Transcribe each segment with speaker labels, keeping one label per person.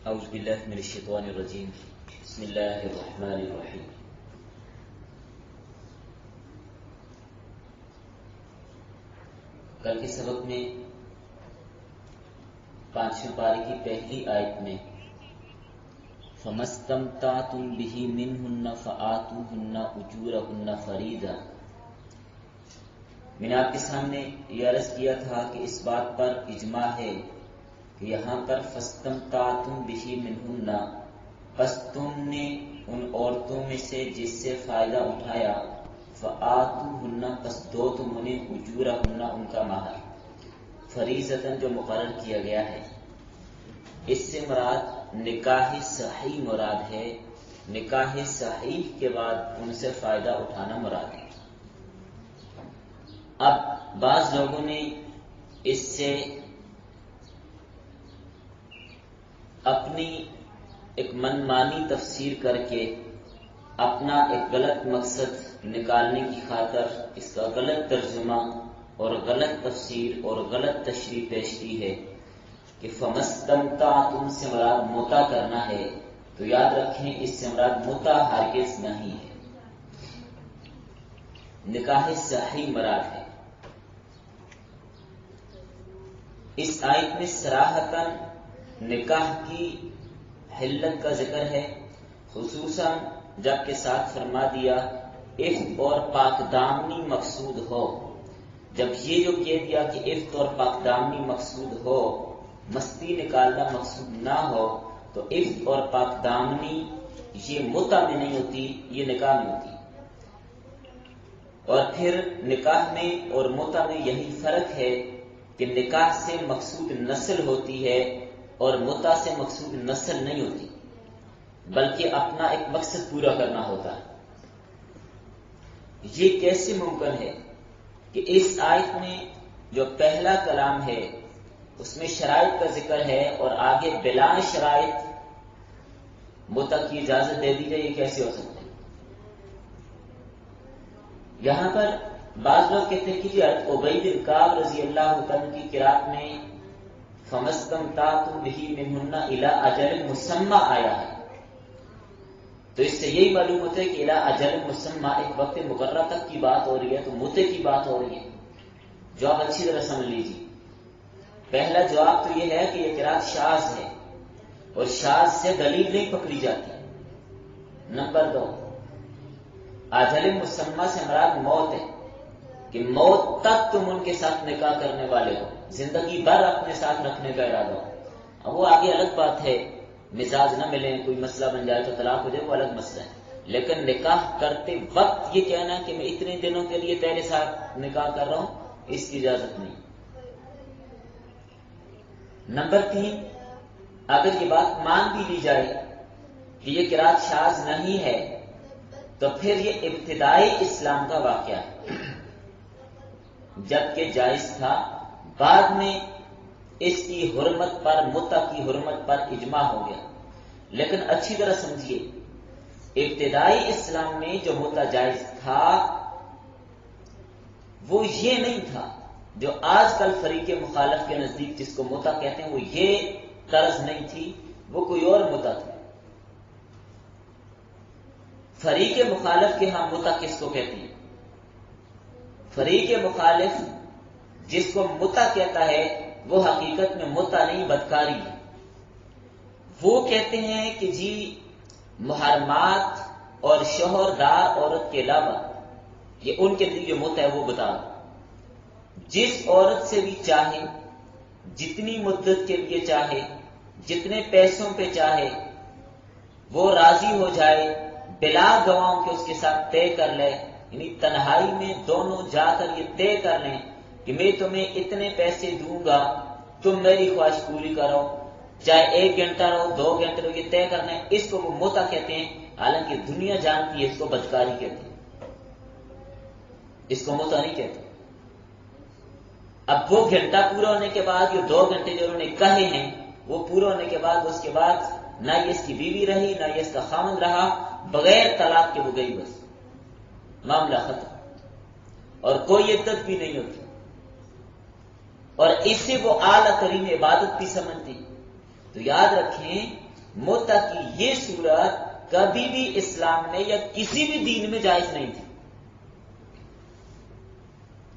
Speaker 1: اعوذ باللہ من الشیطان الرجیم بسم اللہ الرحمن الرحیم. کل کے سبق میں 5ویں پارے کی پہلی آیت میں فَمَسْتَمْتَعْتُمْ بِهِ مِنْهُنَّ فَآتُوهُنَّ أُجُورَهُنَّ فَرِيضَةً. میں نے آپ کے سامنے یہ عرض کیا تھا کہ اس بات پر اجماع ہے کہ یہاں پر فَاسْتَمْتَعْتُمْ بِهِ مِنْهُنَّ، پس تم نے ان عورتوں میں سے جس سے فائدہ اٹھایا، فَآتُوهُنَّ، پس دو تم انہیں أُجُورَهُنَّ، ان کا مہر، فریضۃً، جو مقرر کیا گیا ہے. اس سے مراد نکاح صحیح مراد ہے. نکاح صحیح کے بعد ان سے فائدہ اٹھانا مراد ہے. اب بعض لوگوں نے اس سے اپنی ایک منمانی تفسیر کر کے اپنا ایک غلط مقصد نکالنے کی خاطر اس کا غلط ترجمہ اور غلط تفسیر اور غلط تشریح پیش کی ہے کہ فَمَسْتَمْتَعْتُمْ سے مراد متع کرنا ہے. تو یاد رکھیں اس سے مراد متع ہرگز نہیں ہے، نکاح صحیح مراد ہے. اس آیت میں صراحتاً نکاح کی حلت کا ذکر ہے، خصوصاً جب کہ ساتھ فرما دیا عفت اور پاک دامنی مقصود ہو. جب یہ جو کہہ دیا کہ عفت اور پاک دامنی مقصود ہو، مستی نکالنا مقصود نہ ہو، تو عفت اور پاک دامنی یہ متع میں نہیں ہوتی، یہ نکاح میں ہوتی. اور پھر نکاح میں اور متع میں یہی فرق ہے کہ نکاح سے مقصود نسل ہوتی ہے اور متع سے مقصود نسل نہیں ہوتی، بلکہ اپنا ایک مقصد پورا کرنا ہوتا ہے. یہ کیسے ممکن ہے کہ اس آیت میں جو پہلا کلام ہے اس میں شرائط کا ذکر ہے اور آگے بلا شرائط متع کی اجازت دے دی جائے؟ یہ کیسے ہو سکتا ہے؟ یہاں پر بعض لوگ کہتے ہیں کہ جی ابی بن کعب رضی اللہ عنہ کی قرات میں فَمَسْتَمْتَعْتُمْ بِهِ مِنْهُنَّ إِلَىٰ أَجَلٍ مُّسَمًّى آیا ہے. تو اس سے یہی معلوم ہوتا ہے کہ إِلَىٰ أَجَلٍ مُّسَمًّى ایک وقت مقررہ تک کی بات ہو رہی ہے، تو متع کی بات ہو رہی ہے. جواب اچھی طرح سمجھ لیجیے. پہلا جواب تو یہ ہے کہ یہ قرات شاذ ہے اور شاذ سے دلیل نہیں پکڑی جاتی. نمبر 2، اجل مسمى سے مراد موت ہے کہ موت تک تم ان کے ساتھ نکاح کرنے والے ہو، زندگی بھر اپنے ساتھ رکھنے کا ارادہ ہو. اب وہ آگے الگ بات ہے، مزاج نہ ملیں، کوئی مسئلہ بن جائے تو طلاق ہو جائے، وہ الگ مسئلہ ہے. لیکن نکاح کرتے وقت یہ کہنا کہ میں اتنے دنوں کے لیے تیرے ساتھ نکاح کر رہا ہوں، اس کی اجازت نہیں. نمبر 3، اگر یہ بات مان بھی لی جائے کہ یہ قرات شاذ نہیں ہے، تو پھر یہ ابتدائی اسلام کا واقعہ ہے، جبکہ جائز تھا. بعد میں اس کی حرمت پر، متع کی حرمت پر اجماع ہو گیا. لیکن اچھی طرح سمجھیے، ابتدائی اسلام میں جو متع جائز تھا وہ یہ نہیں تھا جو آج کل فریق مخالف کے نزدیک جس کو متع کہتے ہیں، وہ یہ طرز نہیں تھی، وہ کوئی اور متع تھی. فریق مخالف کے ہاں متع کس کو کہتے ہیں؟ فریق مخالف جس کو متع کہتا ہے وہ حقیقت میں متع نہیں، بدکاری ہے. وہ کہتے ہیں کہ جی محرمات اور شوہردار عورت کے علاوہ یہ ان کے لیے جو متع ہے وہ بتا دو. جس عورت سے بھی چاہے، جتنی مدت کے لیے چاہے، جتنے پیسوں پہ چاہے، وہ راضی ہو جائے، بلا گواہوں کے اس کے ساتھ طے کر لے، یعنی تنہائی میں دونوں جا کر یہ طے کر لیں کہ میں تمہیں اتنے پیسے دوں گا، تم میری خواہش پوری کرو، چاہے 1 گھنٹہ رہو، 2 گھنٹے رہو، یہ طے کرنا ہے. اس کو وہ متع کہتے ہیں، حالانکہ دنیا جانتی ہے اس کو بدکاری کہتے ہیں، اس کو متع نہیں کہتے. اب وہ گھنٹہ پورا ہونے کے بعد، یہ 2 گھنٹے جو انہوں نے کہے ہیں وہ پورا ہونے کے بعد، اس کے بعد نہ یہ اس کی بیوی رہی، نہ یہ اس کا خامند رہا، بغیر طلاق کے وہ گئی، بس معاملہ ختم، اور کوئی عدت بھی نہیں ہوتی. اور اس سے وہ اعلیٰ ترین عبادت بھی سمجھتی. تو یاد رکھیں موتا کی یہ صورت کبھی بھی اسلام میں یا کسی بھی دین میں جائز نہیں تھی.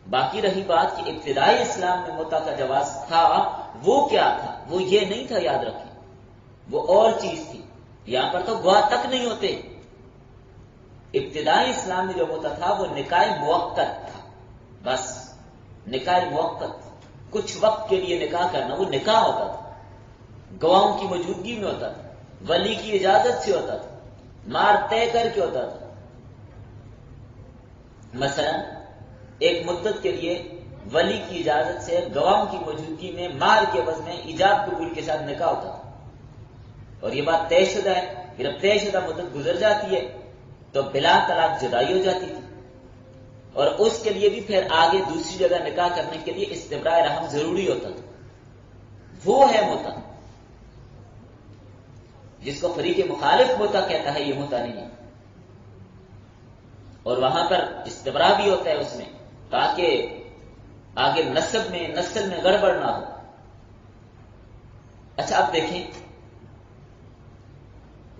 Speaker 1: باقی رہی بات کہ ابتدائی اسلام میں موتا کا جواز تھا، وہ کیا تھا؟ وہ یہ نہیں تھا، یاد رکھیں، وہ اور چیز تھی. یہاں پر تو گواہ تک نہیں ہوتے. ابتدائی اسلام میں جو موتا تھا وہ نکاح موقت تھا. بس نکاح موقت، کچھ وقت کے لیے نکاح کرنا، وہ نکاح ہوتا تھا، گواہوں کی موجودگی میں ہوتا تھا، ولی کی اجازت سے ہوتا تھا، مار طے کر کے ہوتا تھا. مثلا ایک مدت کے لیے ولی کی اجازت سے گواہوں کی موجودگی میں مار کے عوض میں ایجاب قبول کے ساتھ نکاح ہوتا تھا. اور یہ بات طے شدہ ہے. پھر اب طے شدہ مدت گزر جاتی ہے تو بلا طلاق جدائی ہو جاتی تھی، اور اس کے لیے بھی پھر آگے دوسری جگہ نکاح کرنے کے لیے استبراء رحم ضروری ہوتا تھا. وہ ہے موتا جس کو فریق مخالف موتا کہتا ہے، یہ موتا نہیں ہے. اور وہاں پر استبراء بھی ہوتا ہے اس میں، تاکہ آگے نسل میں گڑبڑ نہ ہو. اچھا اب دیکھیں،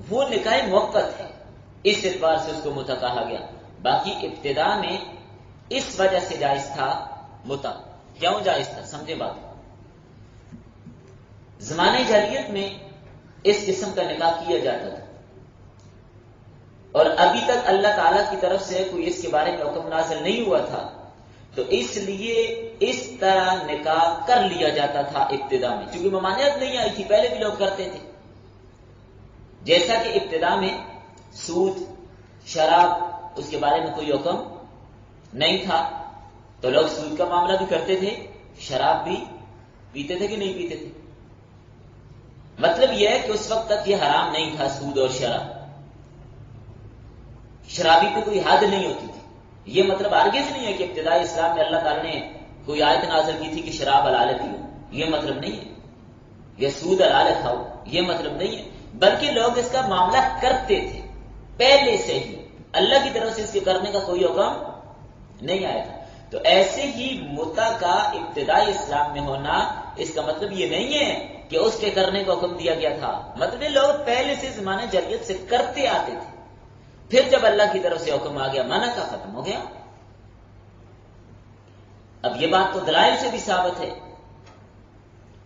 Speaker 1: وہ نکاح موقت ہے، اس اعتبار سے اس کو موتا کہا گیا. باقی ابتدا میں اس وجہ سے جائز تھا موتا. کیوں جائز تھا؟ سمجھے بات. زمانے جاہلیت میں اس قسم کا نکاح کیا جاتا تھا، اور ابھی تک اللہ تعالیٰ کی طرف سے کوئی اس کے بارے میں حکم نازل نہیں ہوا تھا، تو اس لیے اس طرح نکاح کر لیا جاتا تھا ابتدا میں. چونکہ ممانعت نہیں آئی تھی، پہلے بھی لوگ کرتے تھے. جیسا کہ ابتدا میں سود، شراب، اس کے بارے میں کوئی حکم نہیں تھا، تو لوگ سود کا معاملہ بھی کرتے تھے، شراب بھی پیتے تھے کہ نہیں پیتے تھے. مطلب یہ ہے کہ اس وقت تک یہ حرام نہیں تھا سود اور شراب. شرابی پہ کوئی حد نہیں ہوتی تھی. یہ مطلب ہرگز نہیں ہے کہ ابتدائی اسلام میں اللہ تعالیٰ نے کوئی آیت نازل کی تھی کہ شراب حلال ہے پیو، یہ مطلب نہیں ہے. یہ سود حلال ہے کھاؤ، یہ مطلب نہیں ہے. بلکہ لوگ اس کا معاملہ کرتے تھے پہلے سے ہی، اللہ کی طرف سے اس کے کرنے کا کوئی حکم نہیں آیا تھا. تو ایسے ہی متع کا ابتدائی اسلام میں ہونا، اس کا مطلب یہ نہیں ہے کہ اس کے کرنے کا حکم دیا گیا تھا. مطلب لوگ پہلے سے زمانے جاہلیت سے کرتے آتے تھے، پھر جب اللہ کی طرف سے حکم آ گیا، منع کا ختم ہو گیا. اب یہ بات تو دلائل سے بھی ثابت ہے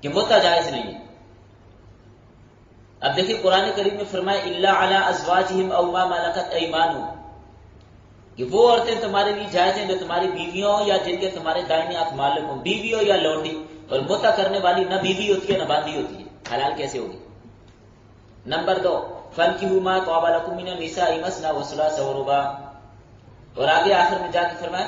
Speaker 1: کہ متع جائز نہیں ہے. اب دیکھیں قرآن کریم میں فرمایا الا علی ازواجہم او ما ملکت ایمانہم، کہ وہ عورتیں تمہارے لیے جائز ہیں جو تمہاری بیویوں یا جن کے تمہارے دائیں ہاتھ مالک ہوں، بیوی ہو یا لونڈی. اور متع کرنے والی نہ بیوی ہوتی ہے نہ باندھی ہوتی ہے، حلال کیسے ہوگی؟ نمبر 2 فَانْكِحُوا مَا طَابَ لَكُم مِّنَ النِّسَاءِ مَثْنَىٰ وَثُلَاثَ وَرُبَاعَ. اور آگے آخر میں جا کے فرمایا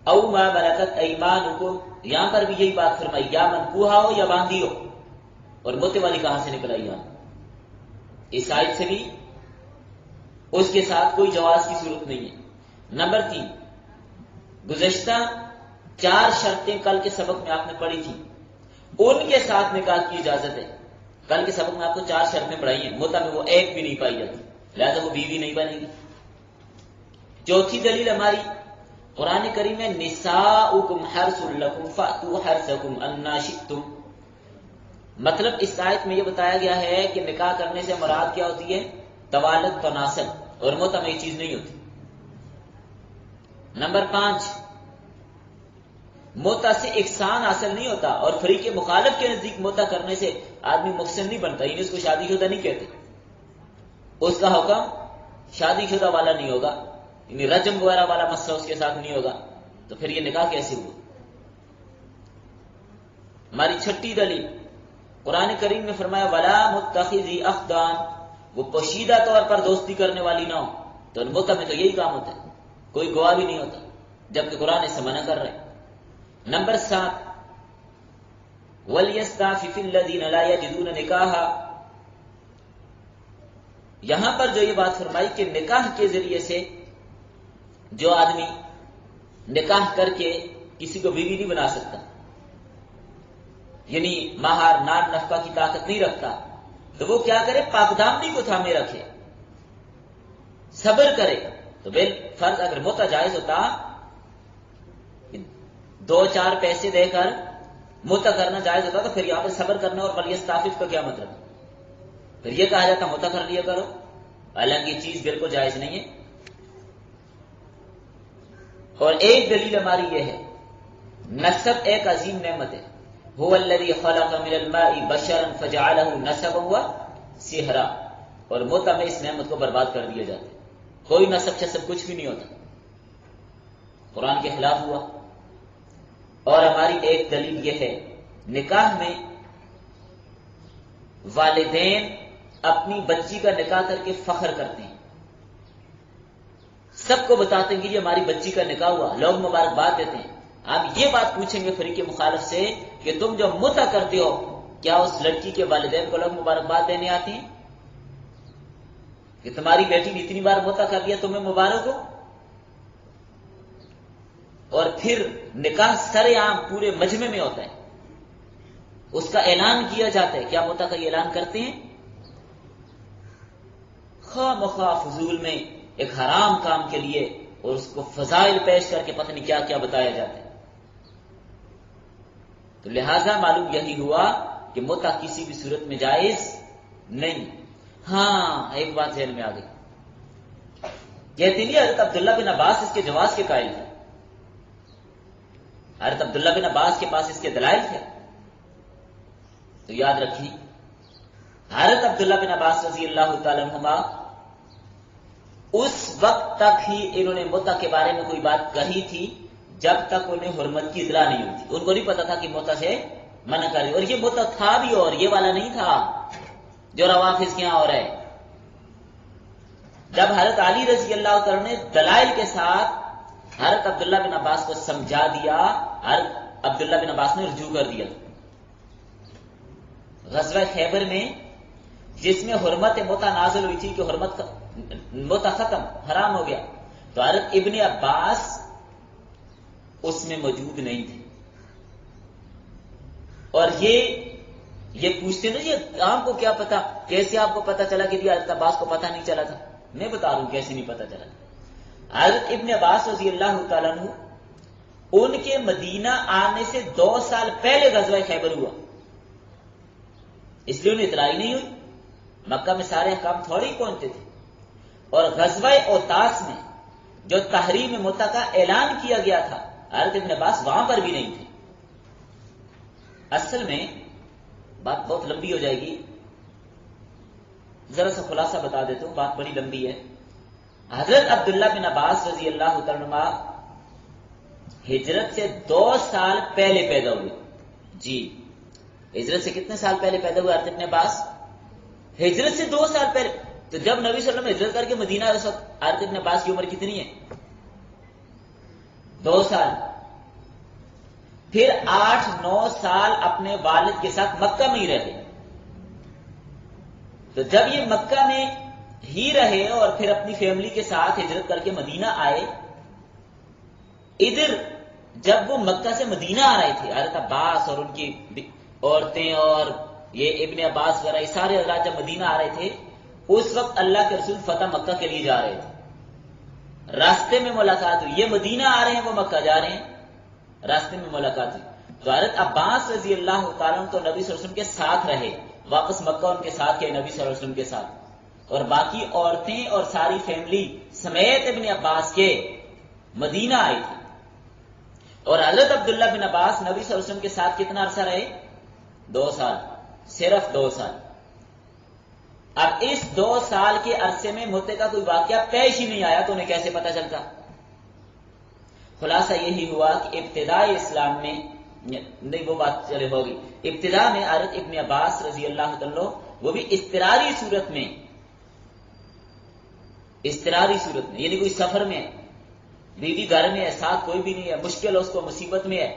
Speaker 1: او ما ملکت ایمانکم، یہاں پر بھی یہی بات فرمائی، یا منکوحہ ہو یا باندھی ہو. اور متع والی کہاں سے نکل آئی؟ اس آیت سے بھی اس کے ساتھ کوئی جواز کی صورت نہیں ہے. نمبر 3 گزشتہ 4 شرطیں کل کے سبق میں آپ نے پڑھی تھی، ان کے ساتھ نکاح کی اجازت ہے. کل کے سبق میں آپ کو 4 شرطیں پڑھائی ہیں، متع میں وہ ایک بھی نہیں پائی جاتی، لہذا وہ بیوی نہیں بنے گی. چوتھی دلیل ہماری قرآن کریم میں نساؤکم حرث لکم فأتوا حرثکم انا شئتم. مطلب اس آیت میں یہ بتایا گیا ہے کہ نکاح کرنے سے مراد کیا ہوتی ہے؟ توالد تناسل، اور متع میں یہ چیز نہیں ہوتی. نمبر 5 متع سے احسان حاصل نہیں ہوتا، اور فریق مخالف کے نزدیک متع کرنے سے آدمی محسن نہیں بنتا، یعنی اس کو شادی شدہ نہیں کہتے، اس کا حکم شادی شدہ والا نہیں ہوگا، یعنی رجم وغیرہ والا مسئلہ اس کے ساتھ نہیں ہوگا. تو پھر یہ نکاح کیسے ہوا؟ ہماری چھٹی دلیل قرآن کریم میں فرمایا ولا متخذی اخدان، وہ پوشیدہ طور پر دوستی کرنے والی نہ ہو. تو متع میں تو یہی کام ہوتا ہے، کوئی گواہ بھی نہیں ہوتا، جبکہ قرآن اسے منع کر رہے. نمبر 7 وَلْيَسْتَعْفِفِ الَّذِينَ لَا يَجِدُونَ نِكَاحًا. یہاں پر جو یہ بات فرمائی کہ نکاح کے ذریعے سے جو آدمی نکاح کر کے کسی کو بیوی نہیں بنا سکتا، یعنی مہر نان نفقہ کی طاقت نہیں رکھتا، تو وہ کیا کرے؟ پاک دامنی کو تھامے رکھے، صبر کرے. تو فرض اگر متع جائز ہوتا، 2-4 پیسے دے کر متع کرنا جائز ہوتا، تو پھر یہاں پہ صبر کرنا اور ولیستعفف کا کیا مطلب ہے؟ پھر یہ کہا جاتا متع کر لیا کرو، حالانکہ یہ چیز بالکل جائز نہیں ہے۔ اور ایک دلیل ہماری یہ ہے، نسب ایک عظیم نعمت ہے۔ هو الذی خلق من الماء بشرا فجعله نسبا وصہرا، اور متع میں اس نعمت کو برباد کر دیا جاتا ہے، کوئی نسب چسب کچھ بھی نہیں ہوتا، قرآن کے خلاف ہوا۔ اور ہماری ایک دلیل یہ ہے، نکاح میں والدین اپنی بچی کا نکاح کر کے فخر کرتے ہیں، سب کو بتاتے ہیں کہ یہ ہماری بچی کا نکاح ہوا، لوگ مبارکباد دیتے ہیں۔ آپ یہ بات پوچھیں گے فریق مخالف سے کہ تم جو متع کرتے ہو کیا اس لڑکی کے والدین کو لوگ مبارکباد دینے آتی ہیں کہ تمہاری بیٹی نے اتنی بار متع کر لیا، تمہیں مبارک ہو؟ اور پھر نکاح سر عام پورے مجمع میں ہوتا ہے، اس کا اعلان کیا جاتا ہے، کیا متع کا یہ اعلان کرتے ہیں؟ خواہ مخواہ فضول میں ایک حرام کام کے لیے، اور اس کو فضائل پیش کر کے پتہ نہیں کیا کیا بتایا جاتا ہے۔ تو لہذا معلوم یہی ہوا کہ متع کسی بھی صورت میں جائز نہیں۔ ہاں ایک بات ذہن میں آ گئی، کہتے ہیں حضرت عبداللہ بن عباس اس کے جواز کے قائل تھے، حضرت عبداللہ بن عباس کے پاس اس کے دلائل تھے۔ تو یاد رکھیں، حضرت عبداللہ بن عباس رضی اللہ تعالی عنہما اس وقت تک ہی انہوں نے متع کے بارے میں کوئی بات کہی تھی جب تک انہیں حرمت کی اطلاع نہیں ہوئی تھی، ان کو نہیں پتا تھا کہ متع سے منع کری، اور یہ متع تھا بھی، اور یہ والا نہیں تھا جو روافض کے یہاں ہو رہا ہے۔ جب حضرت علی رضی اللہ تعالی نے دلائل کے ساتھ حضرت عبداللہ بن عباس کو سمجھا دیا، حضرت عبداللہ بن عباس نے رجوع کر دیا۔ غزوہ خیبر میں جس میں حرمت متع نازل ہوئی تھی کہ متع ختم، حرام ہو گیا، تو حضرت ابن عباس اس میں موجود نہیں تھے، اور یہ پوچھتے نا یہ آپ کو کیا پتا، کیسے آپ کو پتا چلا کہ حضرت عباس کو پتا نہیں چلا تھا؟ میں بتا رہا ہوں کیسے نہیں پتا چلا۔ حضرت ابن عباس رضی اللہ تعالیٰ عنہ ان کے مدینہ آنے سے 2 سال پہلے غزوہ خیبر ہوا، اس لیے انہیں اطلاع ہی نہیں ہوئی، مکہ میں سارے احکام تھوڑے ہی پہنچتے تھے۔ اور غزوہ اوتاس میں جو تحریم متع کا اعلان کیا گیا تھا، حضرت ابن عباس وہاں پر بھی نہیں تھے۔ اصل میں بات بہت لمبی ہو جائے گی، ذرا سا خلاصہ بتا دیتا ہوں، بات بڑی لمبی ہے۔ حضرت عبداللہ بن عباس رضی اللہ تعالیٰ عنہ ہجرت سے 2 سال پہلے پیدا ہوئے۔ جی ہجرت سے کتنے سال پہلے پیدا ہوئے حضرت ابن عباس؟ ہجرت سے 2 سال پہلے۔ تو جب نبی صلی اللہ علیہ وسلم ہجرت کر کے مدینہ آئے اس وقت حضرت ابن عباس کی عمر کتنی ہے؟ 2 سال۔ پھر 8-9 سال اپنے والد کے ساتھ مکہ میں ہی رہے۔ تو جب یہ مکہ میں ہی رہے اور پھر اپنی فیملی کے ساتھ ہجرت کر کے مدینہ آئے، ادھر جب وہ مکہ سے مدینہ آ رہے تھے، حضرت عباس اور ان کی عورتیں اور یہ ابن عباس وغیرہ یہ سارے حضرات جب مدینہ آ رہے تھے، اس وقت اللہ کے رسول فتح مکہ کے لیے جا رہے تھے، راستے میں ملاقات ہوئی، یہ مدینہ آ رہے ہیں وہ مکہ جا رہے ہیں، راستے میں ملاقات ہوئی۔ تو حضرت عباس رضی اللہ تعالیٰ عنہ تو نبی صلی اللہ علیہ وسلم کے ساتھ رہے، واپس مکہ ان کے ساتھ گئے نبی صلی اللہ علیہ وسلم کے ساتھ، اور باقی عورتیں اور ساری فیملی سمیت ابن عباس کے مدینہ آئی تھی۔ اور حضرت عبداللہ بن عباس نبی صلی اللہ علیہ وسلم کے ساتھ کتنا عرصہ رہے؟ 2 سال، صرف 2 سال۔ اب اس 2 سال کے عرصے میں متع کا کوئی واقعہ پیش ہی نہیں آیا تو انہیں کیسے پتا چلتا؟ خلاصہ یہی ہوا کہ ابتدائی اسلام میں نہیں، وہ بات چلے ہوگی، ابتدا میں حضرت ابن عباس رضی اللہ عنہ وہ بھی اضطراری صورت میں، یعنی کوئی سفر میں ہے، بیوی گھر میں ہے، ساتھ کوئی بھی نہیں ہے، مشکل اس کو مصیبت میں ہے،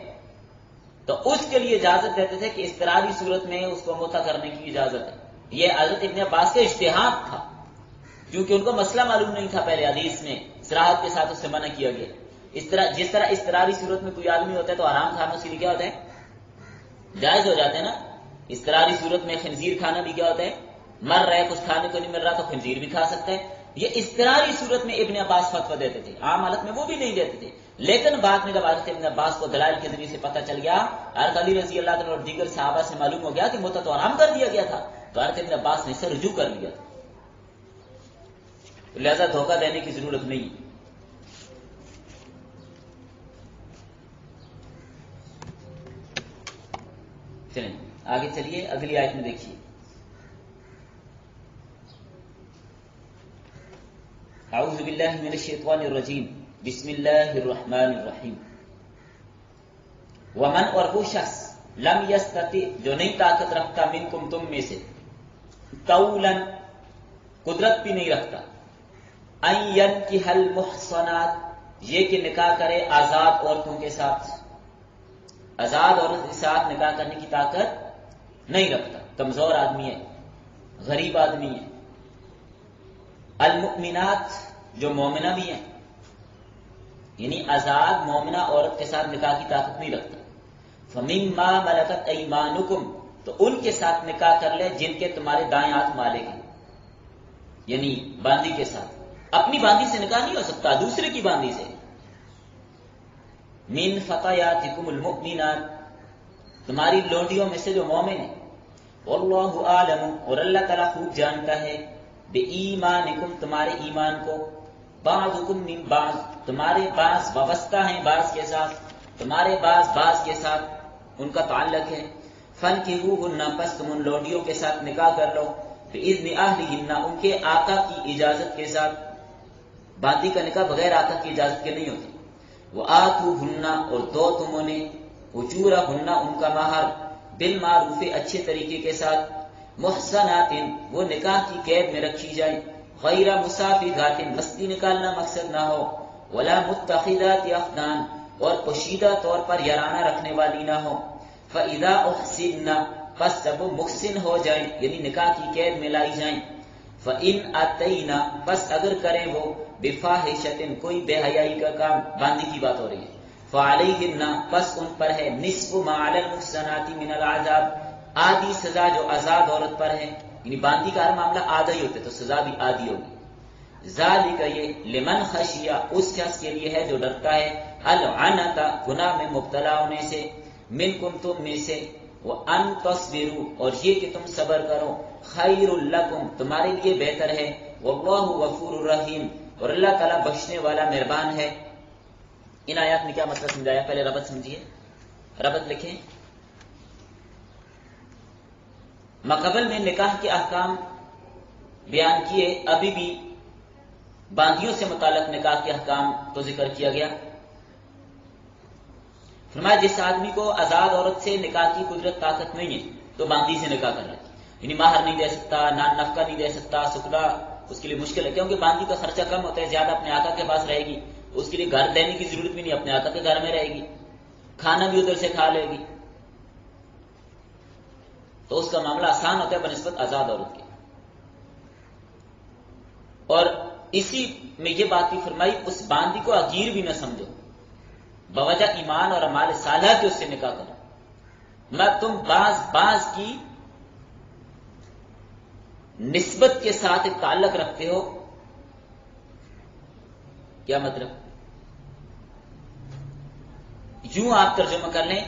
Speaker 1: تو اس کے لیے اجازت دیتے تھے کہ اضطراری صورت میں اس کو متع کرنے کی اجازت ہے۔ یہ حضرت ابن عباس کا اجتہاد تھا، کیونکہ ان کو مسئلہ معلوم نہیں تھا، پہلے حدیث میں صراحت کے ساتھ اس سے منع کیا گیا۔ جس طرح اضطراری صورت میں کوئی آدمی ہوتا ہے تو آرام کھانا اس کے لیے کیا ہوتا ہے؟ جائز ہو جاتا ہے نا۔ اضطراری صورت میں خنزیر کھانا بھی کیا ہوتا ہے؟ مر رہے کچھ کھانے کو نہیں مل رہا تو خنزیر بھی کھا سکتا ہے۔ یہ اضطراری صورت میں ابن عباس فتویٰ دیتے تھے، عام حالت میں وہ بھی نہیں دیتے تھے، لیکن بعد میں جب حضرت ابن عباس کو دلائل کے ذریعے سے پتہ چل گیا، حضرت علی رضی اللہ عنہ اور دیگر صحابہ سے معلوم ہو گیا کہ متع تو حرام کر دیا گیا تھا، تو حضرت ابن عباس نے اسے رجوع کر لیا تھا. لہذا دھوکہ دینے کی ضرورت نہیں. چلیں آگے چلیے، اگلی آیت میں دیکھیے. اعوذ باللہ من الشیطان الرجیم، بسم اللہ الرحمن الرحیم. ومن، اور وہ شخص، لم یستطع، جو نہیں طاقت رکھتا، منکم، تم میں سے، طولا، قدرت بھی نہیں رکھتا، ان ینکح المحصنات، یہ کہ نکاح کرے آزاد عورتوں کے ساتھ. آزاد عورت کے ساتھ نکاح کرنے کی طاقت نہیں رکھتا، کمزور آدمی ہے، غریب آدمی ہے. المؤمنات، جو مومنہ بھی ہیں، یعنی آزاد مومنہ عورت کے ساتھ نکاح کی طاقت نہیں رکھتا. فَمِمَّا مَلَكَتْ أَيْمَانُكُمْ، تو ان کے ساتھ نکاح کر لے جن کے تمہارے دائیں ہاتھ مالک ہیں، یعنی باندی کے ساتھ. اپنی باندی سے نکاح نہیں ہو سکتا، دوسرے کی باندی سے. من فتياتكم المؤمنات، تمہاری لونڈیوں میں سے جو مومن ہیں. واللہ اعلم، اور اللہ تعالیٰ خوب جانتا ہے، بإیمانکم، تمہارے ایمان کو. بعضکم من بعض، تمہارے بعض وابستہ ہیں بعض کے ساتھ، تمہارے بعض کے ساتھ ان کا تعلق ہے. فانکحوہن، پس تم ان لونڈیوں کے ساتھ نکاح کر لو. بإذن اہلہن، ان کے آقا کی اجازت کے ساتھ. باندی کا نکاح بغیر آقا کی اجازت کے نہیں ہوتا. وآتوہن، اور دو تم انہیں، اجورہن، ان کا مہر، بالمعروف، اچھے طریقے کے ساتھ. محصنات، وہ نکاح کی قید میں رکھی جائیں. غیر مسافحات، مستی نکالنا مقصد نہ ہو. ولا متخذات اخدان، اور پوشیدہ طور پر یارانہ رکھنے والی نہ ہو. فاذا احسن، پس جب وہ محسن ہو جائیں، یعنی نکاح کی قید میں لائی جائیں. فإن اتینا، پس اگر کریں وہ، بفاحشۃ، کوئی بے حیائی کا کام، باندی کی بات ہو رہی ہے. فعلیہن، پس ان پر ہے، نصف ما علی المحصنات من العذاب، آدھی سزا جو آزاد عورت پر ہے. یعنی باندی کا ہر معاملہ آدھا ہی ہوتا ہے تو سزا بھی آدھی ہوگی. ذالک، یہ، لمن خشیہ، اس شخص کے لیے ہے جو ڈرتا ہے، العنت، گناہ میں مبتلا ہونے سے، منکم، تم میں سے. وان تصبروا، اور یہ کہ تم صبر کرو، خیر لکم، تمہارے لیے بہتر ہے. واللہ غفور الرحیم، اور اللہ تعالیٰ بخشنے والا مہربان ہے. ان آیات میں کیا مطلب سمجھایا؟ پہلے ربط سمجھیے، ربط لکھیں. ماقبل میں نکاح کے احکام بیان کیے، ابھی بھی باندیوں سے متعلق نکاح کے احکام تو ذکر کیا گیا. فرمایا جس آدمی کو آزاد عورت سے نکاح کی قدرت طاقت نہیں ہے تو باندی سے نکاح کر لے، یعنی مہر نہیں دے سکتا، نفقہ نہیں دے سکتا، سکنا اس کے لیے مشکل ہے، کیونکہ باندی کا خرچہ کم ہوتا ہے، زیادہ اپنے آقا کے پاس رہے گی، اس کے لیے گھر دینے کی ضرورت بھی نہیں، اپنے آقا کے گھر میں رہے گی، کھانا بھی ادھر سے کھا لے گی، تو اس کا معاملہ آسان ہوتا ہے بنسبت آزاد عورت کے. اور اسی میں یہ بات بھی فرمائی، اس باندی کو حقیر بھی نہ سمجھو، بوجہ ایمان اور اعمال صالحہ کے اس سے نکاح کرو. میں تم بعض کی نسبت کے ساتھ ایک تعلق رکھتے ہو. کیا مطلب؟ یوں آپ ترجمہ کر لیں،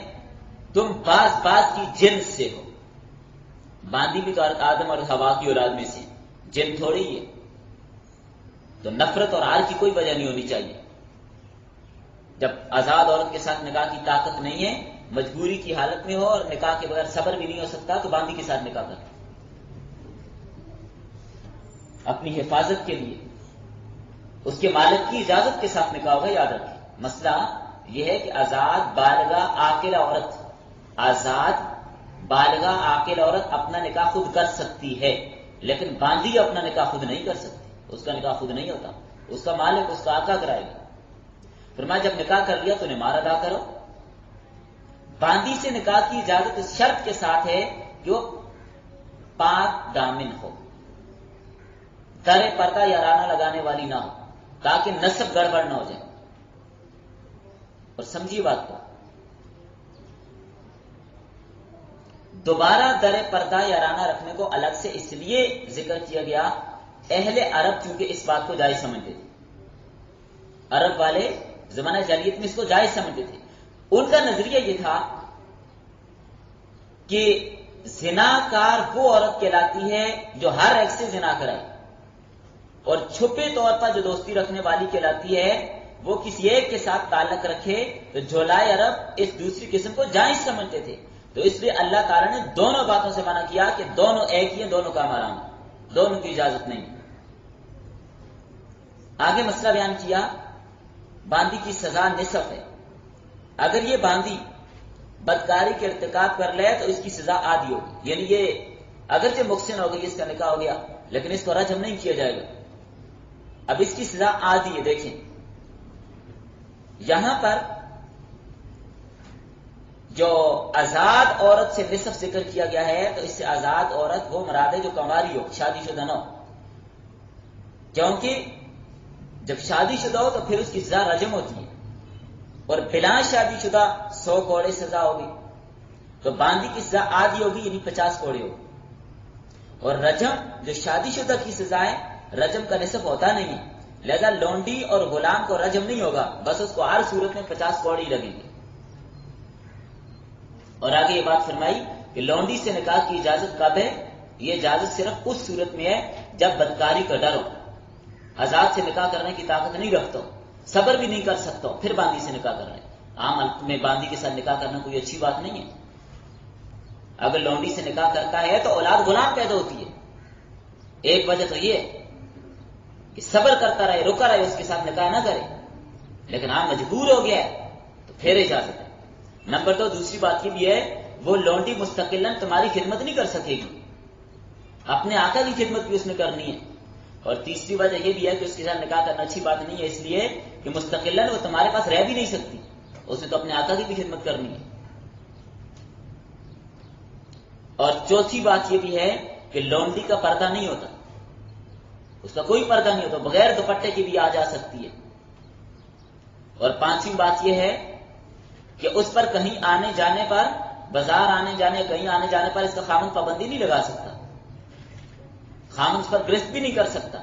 Speaker 1: تم بعض کی جنس سے ہو. باندی بھی تو آدم اور حوا کی اولاد میں سے، جن تھوڑی ہے، تو نفرت اور آر کی کوئی وجہ نہیں ہونی چاہیے. جب آزاد عورت کے ساتھ نکاح کی طاقت نہیں ہے، مجبوری کی حالت میں ہو اور نکاح کے بغیر صبر بھی نہیں ہو سکتا، تو باندی کے ساتھ نکاح کرو اپنی حفاظت کے لیے. اس کے مالک کی اجازت کے ساتھ نکاح ہوگا، یاد رکھیں. مسئلہ یہ ہے کہ آزاد بالغہ عاقل عورت، آزاد بالغہ عاقل عورت اپنا نکاح خود کر سکتی ہے، لیکن باندی اپنا نکاح خود نہیں کر سکتی. اس کا نکاح خود نہیں ہوتا، اس کا مالک، اس کا آقا کرائے گا. فرمایا جب نکاح کر لیا تو نمار ادا کرو. باندی سے نکاح کی اجازت اس شرط کے ساتھ ہے کہ وہ پاک دامن ہو، در پردہ یا رانہ لگانے والی نہ ہو، تاکہ نسب گڑبڑ نہ ہو جائے. اور سمجھیے بات کو، دوبارہ در پردہ یا رانہ رکھنے کو الگ سے اس لیے ذکر کیا گیا، اہل عرب چونکہ اس بات کو جائز سمجھتے تھے. عرب والے زمانہ جاہلیت میں اس کو جائز سمجھتے تھے. ان کا نظریہ یہ تھا کہ زناکار وہ عورت کہلاتی ہے جو ہر ایک سے زنا کرائے، اور چھپے طور پر جو دوستی رکھنے والی کہلاتی ہے وہ کسی ایک کے ساتھ تعلق رکھے تو جھولائے عرب اس دوسری قسم کو جائز سمجھتے تھے. تو اس لیے اللہ تعالیٰ نے دونوں باتوں سے منع کیا کہ دونوں ایک ہی ہیں، دونوں کام حرام، دونوں کی اجازت نہیں. آگے مسئلہ بیان کیا، باندی کی سزا نصف ہے. اگر یہ باندی بدکاری کے ارتکاب کر لے تو اس کی سزا آدھی ہوگی، یعنی یہ اگرچہ محسن ہو گئی، اس کا نکاح ہو گیا، لیکن اس کو رجم نہیں کیا جائے گا. اب اس کی سزا آدھی ہے. دیکھیں یہاں پر جو آزاد عورت سے نصف ذکر کیا گیا ہے تو اس سے آزاد عورت وہ مراد ہے جو کنواری ہو، شادی شدہ نہ ہو، کیونکہ جب شادی شدہ ہو تو پھر اس کی سزا رجم ہوتی ہے، اور بلا شادی شدہ 100 کوڑے سزا ہوگی. تو باندی کی سزا آدھی ہوگی، یعنی 50 کوڑے ہوگی. اور رجم جو شادی شدہ کی سزا ہے، رجم کا نصف ہوتا نہیں ہے، لہذا لونڈی اور غلام کو رجم نہیں ہوگا، بس اس کو ہر صورت میں 50 کوڑے ہی لگیں گے. اور آگے یہ بات فرمائی کہ لونڈی سے نکاح کی اجازت کب ہے؟ یہ اجازت صرف اس صورت میں ہے جب بدکاری کا ڈر ہو، آزاد سے نکاح کرنے کی طاقت نہیں رکھتا ہو، صبر بھی نہیں کر سکتا ہو، پھر باندی سے نکاح کرنا ہے. عام حالت میں باندی کے ساتھ نکاح کرنا کوئی اچھی بات نہیں ہے. اگر لونڈی سے نکاح کرتا ہے تو اولاد غلام پیدا ہوتی ہے. ایک وجہ تو یہ کہ صبر کرتا رہے، رکا رہے، اس کے ساتھ نکاح نہ کرے. لیکن آپ مجبور ہو گیا ہے تو پھر اجازت ہے. نمبر 2 دوسری بات یہ بھی ہے وہ لونڈی مستقلاً تمہاری خدمت نہیں کر سکے گی، اپنے آقا کی خدمت بھی اس نے کرنی ہے. اور تیسری وجہ یہ بھی ہے کہ اس کے ساتھ نکاح کرنا اچھی بات نہیں ہے، اس لیے کہ مستقلاً وہ تمہارے پاس رہ بھی نہیں سکتی، اس نے تو اپنے آقا کی بھی خدمت کرنی ہے. اور چوتھی بات یہ بھی ہے کہ لونڈی کا پردہ نہیں ہوتا، اس کا کوئی پردہ نہیں ہوتا، بغیر دوپٹے کی بھی آ جا سکتی ہے. اور پانچویں بات یہ ہے کہ اس پر کہیں آنے جانے پر، بازار آنے جانے، کہیں آنے جانے پر اس کا خامند پابندی نہیں لگا سکتا، خامند اس پر گرفت بھی نہیں کر سکتا.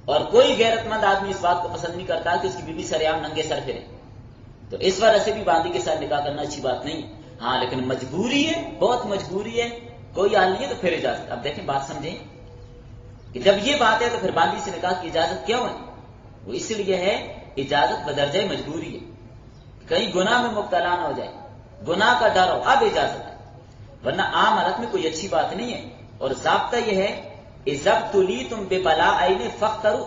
Speaker 1: اور کوئی غیرت مند آدمی اس بات کو پسند نہیں کرتا کہ اس کی بیوی سریعام ننگے سر پھرے. تو اس وجہ سے بھی باندی کے ساتھ نکاح کرنا اچھی بات نہیں. ہاں لیکن مجبوری ہے، بہت مجبوری ہے، کوئی حال نہیں ہے تو پھر اجازت. اب دیکھیں بات سمجھیں کہ جب یہ بات ہے تو پھر باندی سے نکاح کی اجازت کیوں ہے؟ وہ اس لیے ہے اجازت بدرجہ مجبوری ہے، کہیں گناہ میں مبتلا نہ ہو جائے، گناہ کا ڈر ہو، اب اجازت ہے، ورنہ عام حالت میں کوئی اچھی بات نہیں ہے. اور ضابطہ یہ ہے اذا ابتلیتم ببلاءین فاختروا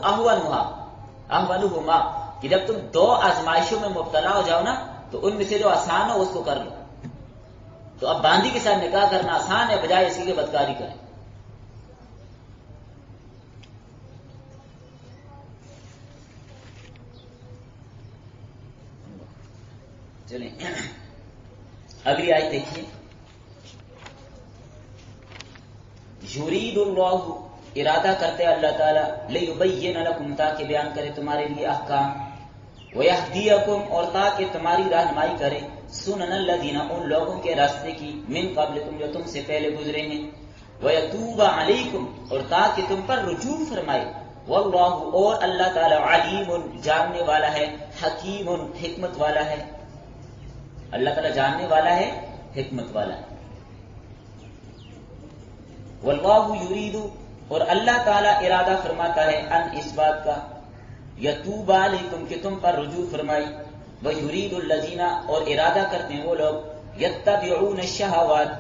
Speaker 1: احولہما، کہ جب تم 2 آزمائشوں میں مبتلا ہو جاؤ نا تو ان میں سے جو آسان ہو اس کو کر لو. تو اب باندی کے ساتھ نکاح کرنا آسان ہے بجائے اسی کے بدکاری کریں. چلیں اگلی آیت دیکھیے. یرید اللہ، ارادہ کرتے اللہ تعالیٰ، لیبین لکم، تاکہ بیان کرے تمہارے لیے احکام، ویہدیکم، اور تاکہ تمہاری رہنمائی کرے، سنن الذین، ان لوگوں کے راستے کی، من قبلکم، جو تم سے پہلے گزرے ہیں، ویتوب علیکم، اور تاکہ تم پر رجوع فرمائے، واللہ، اور اللہ تعالیٰ، علیم، جاننے والا ہے، حکیم، حکمت والا ہے. اللہ تعالیٰ جاننے والا ہے، حکمت والا ہے. واللہ یرید، اور اللہ تعالیٰ ارادہ فرماتا ہے، ان، اس بات کا، یتوب علیکم، کہ تم پر رجوع فرمائی، ویرید الذین، اور ارادہ کرتے ہیں وہ لوگ، یتبعون الشہوات،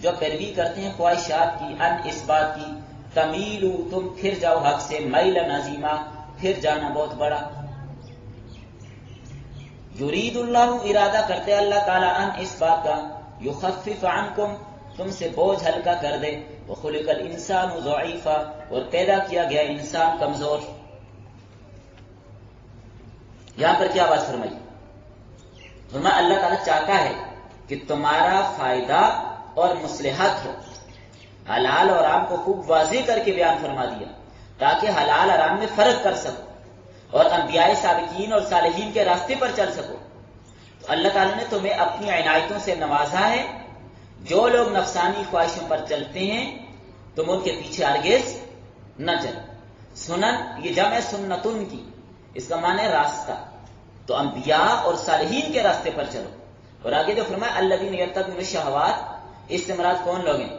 Speaker 1: جو پیروی کرتے ہیں خواہشات کی، ان، اس بات کی، تمیلوا، تم پھر جاؤ حق سے، میلا عظیما، پھر جانا بہت بڑا. یرید اللہ، ارادہ کرتے اللہ تعالیٰ، ان، اس بات کا، یخفف عنکم، تم سے بوجھ ہلکا کر دے، وخلق الانسان ضعیفا، اور پیدا کیا گیا انسان کمزور. یہاں پر کیا بات فرمائی؟ فرمایا اللہ تعالیٰ چاہتا ہے کہ تمہارا فائدہ اور مصلحت ہو. حلال اور حرام کو خوب واضح کر کے بیان فرما دیا تاکہ حلال حرام میں فرق کر سکو اور انبیاء سابقین اور صالحین کے راستے پر چل سکو. تو اللہ تعالیٰ نے تمہیں اپنی عنایتوں سے نوازا ہے. جو لوگ نفسانی خواہشوں پر چلتے ہیں تم ان کے پیچھے ہرگز نہ چلو. سنن، یہ جمع سنتن کی، اس کا معنی ہے راستہ. تو انبیاء اور صالحین کے راستے پر چلو. اور آگے جو فرمایا الذین یرتدون الشہوات، اس سے مراد کون لوگ ہیں؟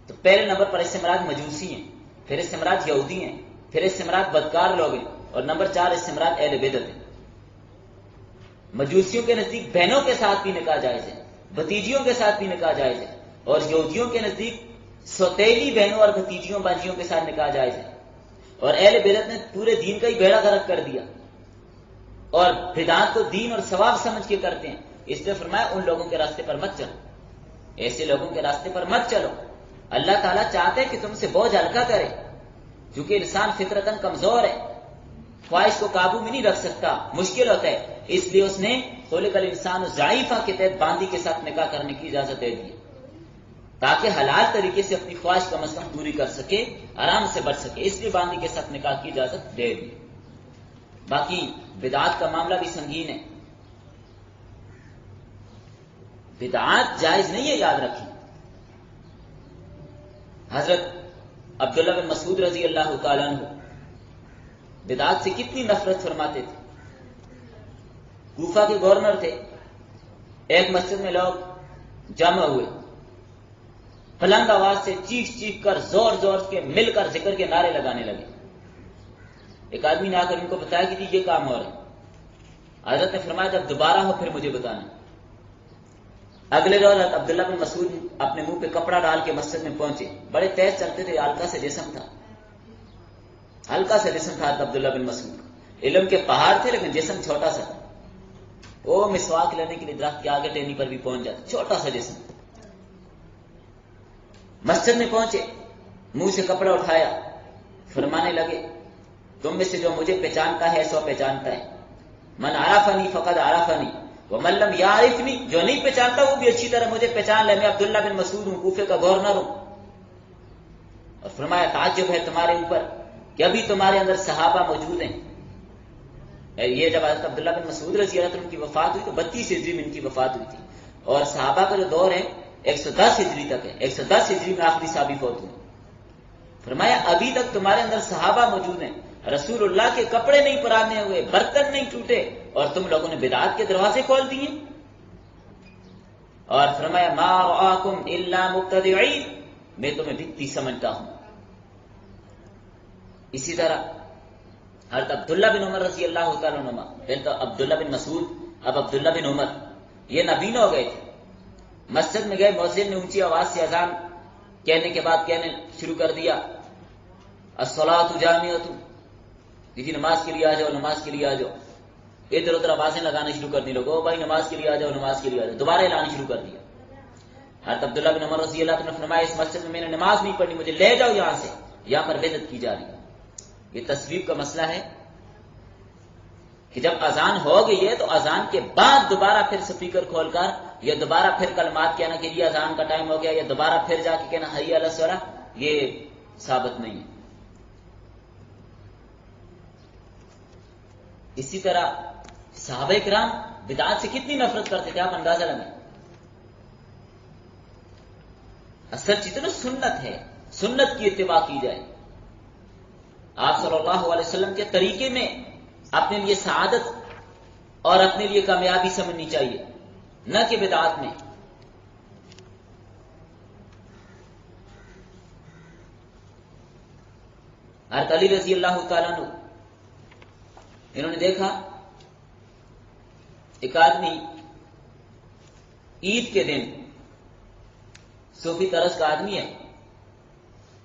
Speaker 1: تو پہلے نمبر پر اس سے مراد مجوسی ہیں، پھر اس سے مراد یہودی ہیں، پھر اس سے مراد بدکار لوگ ہیں، اور نمبر 4 اس سے مراد اہل بدعت ہیں. مجوسیوں کے نزدیک بہنوں کے ساتھ بھی نکاح جائز ہے، بھتیجیوں کے ساتھ بھی نکاح جائز ہے، اور یہودیوں کے نزدیک سوتیلی بہنوں اور بھتیجیوں بانجیوں کے ساتھ نکاح جائز ہے. اور اہل بدعت نے پورے دین کا ہی بیڑا غرق کر دیا اور بدعات کو دین اور ثواب سمجھ کے کرتے ہیں. اس لیے فرمایا ان لوگوں کے راستے پر مت چلو، ایسے لوگوں کے راستے پر مت چلو. اللہ تعالیٰ چاہتے ہیں کہ تم سے بوجھ ہلکا کرے، کیونکہ انسان فطرتاً کمزور ہے، خواہش کو قابو میں نہیں رکھ سکتا، مشکل ہوتا ہے. اس لیے اس نے خلق الانسان ضعیفہ کے تحت باندی کے ساتھ نکاح کرنے کی اجازت دے دی تاکہ حلال طریقے سے اپنی خواہش کم از کم پوری کر سکے، آرام سے بچ سکے. اس لیے باندی کے ساتھ نکاح کی اجازت دے دی. باقی بدعات کا معاملہ بھی سنگین ہے. بدعات جائز نہیں ہے، یاد رکھیں. حضرت عبداللہ بن مسعود رضی اللہ تعالیٰ عنہ بدعات سے کتنی نفرت فرماتے تھے. کوفہ کے گورنر تھے. ایک مسجد میں لوگ جمع ہوئے، بلند آواز سے چیخ چیخ کر زور زور کے مل کر ذکر کے نعرے لگانے لگے. ایک آدمی نے آ کر ان کو بتایا کہ یہ کام ہو رہا ہے. حضرت نے فرمایا جب دوبارہ ہو پھر مجھے بتانا. اگلے روز عبداللہ بن مسعود اپنے منہ پہ کپڑا ڈال کے مسجد میں پہنچے. بڑے تیز چلتے تھے، ہلکا سے جسم تھا، ہلکا سا جسم تھا عبداللہ بن مسعود. علم کے پہاڑ تھے لیکن جسم چھوٹا سا تھا. وہ مسواک لینے کے لیے درخت کے آگے ٹہنی پر بھی پہنچ جاتا، چھوٹا سا جسم. مسجد میں پہنچے، منہ سے کپڑا اٹھایا، فرمانے لگے تم میں سے جو مجھے پہچانتا ہے سو پہچانتا ہے. من عرفنی فقد عرفنی ومن لم یعرفنی، جو نہیں پہچانتا وہ بھی اچھی طرح مجھے پہچان لے، میں عبداللہ بن مسعود ہوں، کوفے کا گورنر ہوں. اور فرمایا تعجب ہے تمہارے اوپر کہ ابھی تمہارے اندر صحابہ موجود ہیں. یہ جب حضرت عبداللہ بن مسعود رضی اللہ عنہ کی وفات ہوئی تو 32 ہجری میں ان کی وفات ہوئی تھی، اور صحابہ کا جو دور ہے 110 ہجری تک ہے. 110 ہجری میں آخری صحابی فوت ہوئے. فرمایا ابھی تک تمہارے اندر صحابہ موجود ہیں، رسول اللہ کے کپڑے نہیں پرانے ہوئے، برتن نہیں ٹوٹے، اور تم لوگوں نے بدعات کے دروازے کھول دیے. اور فرمایا ما رآکم الا مبتدعین، میں تمہیں بھتی سمجھتا ہوں. اسی طرح حضرت عبداللہ بن عمر رضی اللہ تعالیٰ عنہ، پہلے تو عبداللہ بن مسعود اب عبداللہ بن عمر، یہ نبین ہو گئے تھے. مسجد میں گئے، مؤذن نے اونچی آواز سے اذان کہنے کے بعد کہنے شروع کر دیا الصلاۃ جامعۃ، جی نماز کے لیے آ جاؤ، نماز کے لیے آ جاؤ. ادھر ادھر آوازیں لگانا شروع کر دی، لوگوں بھائی نماز کے لیے آ جاؤ، نماز کے لیے آ جاؤ. دوبارہ اعلان شروع کر دیا. حضرت عبداللہ بن عمر رضی اللہ عنہ نے فرمایا اس مسجد میں نے نماز نہیں پڑھنی، مجھے لے جاؤ یہاں سے، یہاں پر بدعت کی جا رہی ہے. یہ تصویب کا مسئلہ ہے کہ جب اذان ہو گئی ہے تو اذان کے بعد دوبارہ پھر سپیکر کھول کر یا دوبارہ پھر کلمات کہنا کہ یہ اذان کا ٹائم ہو گیا، یا دوبارہ پھر جا کے کہنا حی علی الصلاۃ، یہ ثابت نہیں ہے. اسی طرح صحابہ کرام بدعات سے کتنی نفرت کرتے تھے، آپ اندازہ لگائیں. اصل چیز نا سنت ہے، سنت کی اتباع کی جائے. آپ صلی اللہ علیہ وسلم کے طریقے میں اپنے لیے سعادت اور اپنے لیے کامیابی سمجھنی چاہیے، نہ کہ بدعات میں. حضرت علی رضی اللہ تعالیٰ عنہ، انہوں نے دیکھا ایک آدمی عید کے دن، صوفی طرز کا آدمی ہے،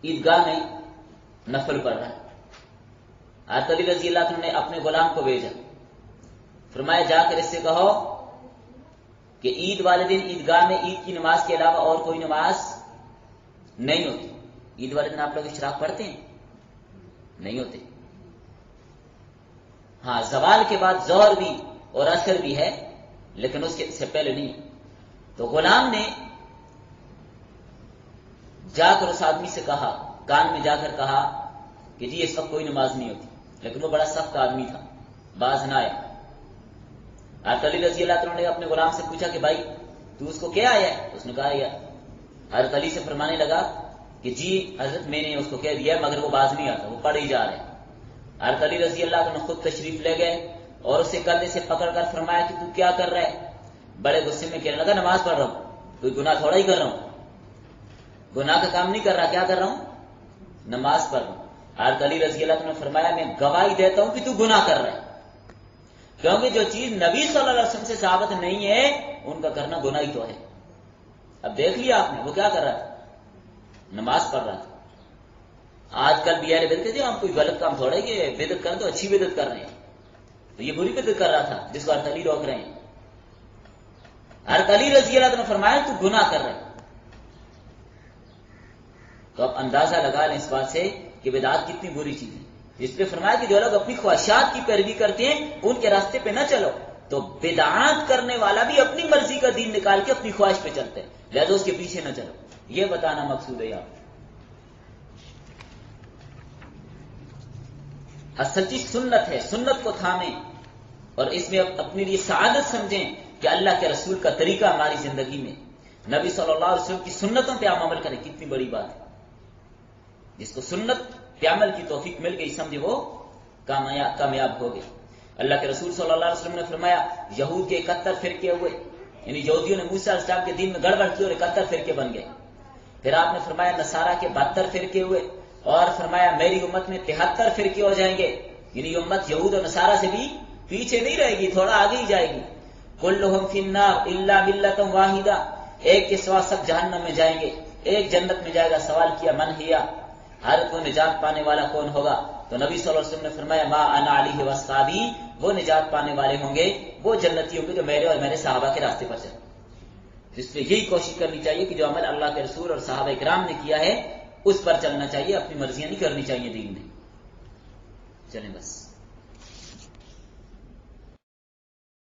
Speaker 1: عیدگاہ میں نفل پڑھ رہا ہے. حضرت علی رضی اللہ عنہ نے اپنے غلام کو بھیجا، فرمایا جا کر اس سے کہو کہ عید والے دن عیدگاہ میں عید کی نماز کے علاوہ اور کوئی نماز نہیں ہوتی. عید والے دن آپ لوگ اشراق پڑھتے ہیں؟ نہیں ہوتے. ہاں زوال کے بعد ظہر بھی اور عصر بھی ہے، لیکن اس سے پہلے نہیں. تو غلام نے جا کر اس آدمی سے کہا، کان میں جا کر کہا کہ جی اس وقت کوئی نماز نہیں ہوتی. لیکن وہ بڑا سخت آدمی تھا، باز نہ آیا. حضرت علی رضی اللہ عنہ نے اپنے غلام سے پوچھا کہ بھائی تو اس کو کیا آیا ہے؟ اس نے کہا یا. حضرت علی سے فرمانے لگا کہ جی حضرت میں نے اس کو کہہ دیا مگر وہ باز نہیں آتا، وہ پڑھ ہی جا رہے. حضرت علی رضی اللہ عنہ خود تشریف لے گئے اور اسے کندھے سے پکڑ کر فرمایا کہ تو کیا کر رہا ہے؟ بڑے غصے میں کہنے لگا نماز پڑھ رہا ہوں، کوئی گناہ تھوڑا ہی کر رہا ہوں، گناہ کا کام نہیں کر رہا، کیا کر رہا ہوں؟ نماز پڑھ رہا ہوں۔ حضرت علی رضی اللہ عنہ نے فرمایا میں گواہی دیتا ہوں کہ تو گناہ کر رہا ہے، کیونکہ جو چیز نبی صلی اللہ علیہ وسلم سے ثابت نہیں ہے ان کا کرنا گناہ ہی تو ہے۔ اب دیکھ لیا آپ نے وہ کیا کر رہا تھا؟ نماز پڑھ رہا تھا۔ آج کل بھی اہل بدعت کہتے ہیں ہم کوئی غلط کام تھوڑا ہے کہ بدعت کر تو اچھی بدعت کر رہے ہیں، تو یہ بری بدعت کر رہا تھا جس کو حضرت علی روک رہے ہیں۔ حضرت علی رضی اللہ عنہ نے فرمایا تو گناہ کر رہے ہیں۔ تو اب اندازہ لگا لیں اس بات سے کہ بدعت کتنی بری چیز ہے۔ اس پہ فرمایا کہ جو لوگ اپنی خواہشات کی پیروی کرتے ہیں ان کے راستے پہ نہ چلو، تو بدعات کرنے والا بھی اپنی مرضی کا دین نکال کے اپنی خواہش پہ چلتے ہیں، لہذا اس کے پیچھے نہ چلو، یہ بتانا مقصود ہے آپ۔ سچی سنت ہے، سنت کو تھامیں اور اس میں اپنے لیے سعادت سمجھیں کہ اللہ کے رسول کا طریقہ ہماری زندگی میں، نبی صلی اللہ علیہ وسلم کی سنتوں پہ آپ عمل کریں، کتنی بڑی بات ہے۔ جس کو سنت پہ عمل کی توفیق مل گئی سمجھے وہ کامیاب ہو گئے۔ اللہ کے رسول صلی اللہ علیہ وسلم نے فرمایا یہود کے 71 فرقے ہوئے، یعنی یہودیوں نے موسیٰ علیہ السلام کے دین میں گڑبڑ کی اور 71 فرقے بن گئے۔ پھر آپ نے فرمایا نصارہ کے 72 فرقے ہوئے، اور فرمایا میری امت میں 73 فرقے ہو جائیں گے، یعنی امت یہود اور نصارہ سے بھی پیچھے نہیں رہے گی، تھوڑا آگے ہی جائے گی۔ کلہم فی النار الا ملۃ واحدہ، ایک کے سوا سب جہنم میں جائیں گے، ایک جنت میں جائے گا۔ سوال کیا من ہیا، ہر کو نجات پانے والا کون ہوگا؟ تو نبی صلی اللہ علیہ وسلم نے فرمایا ما انا علیہ واصحابی، وہ نجات پانے والے ہوں گے، وہ جنتی ہوں گے جو میرے اور میرے صحابہ کے راستے پر چلیں۔ اس لیے یہی کوشش کرنی چاہیے کہ جو عمل اللہ کے رسول اور صحابہ کرام نے کیا ہے اس پر چلنا چاہیے، اپنی مرضیاں نہیں کرنی چاہیے دین میں۔ چلیں بس۔